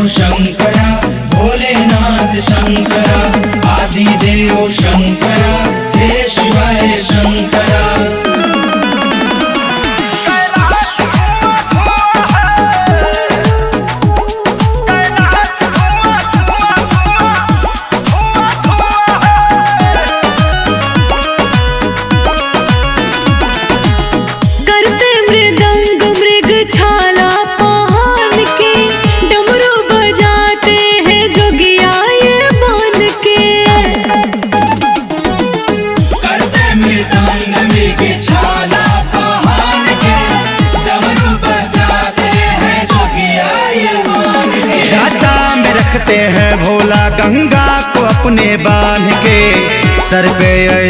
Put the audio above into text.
शंकरा, भोलेनाथ शंकरा, आदिदेव शंकरा, हे शिवाय शंकरा। रखते हैं भोला गंगा को अपने बांध के सर पे।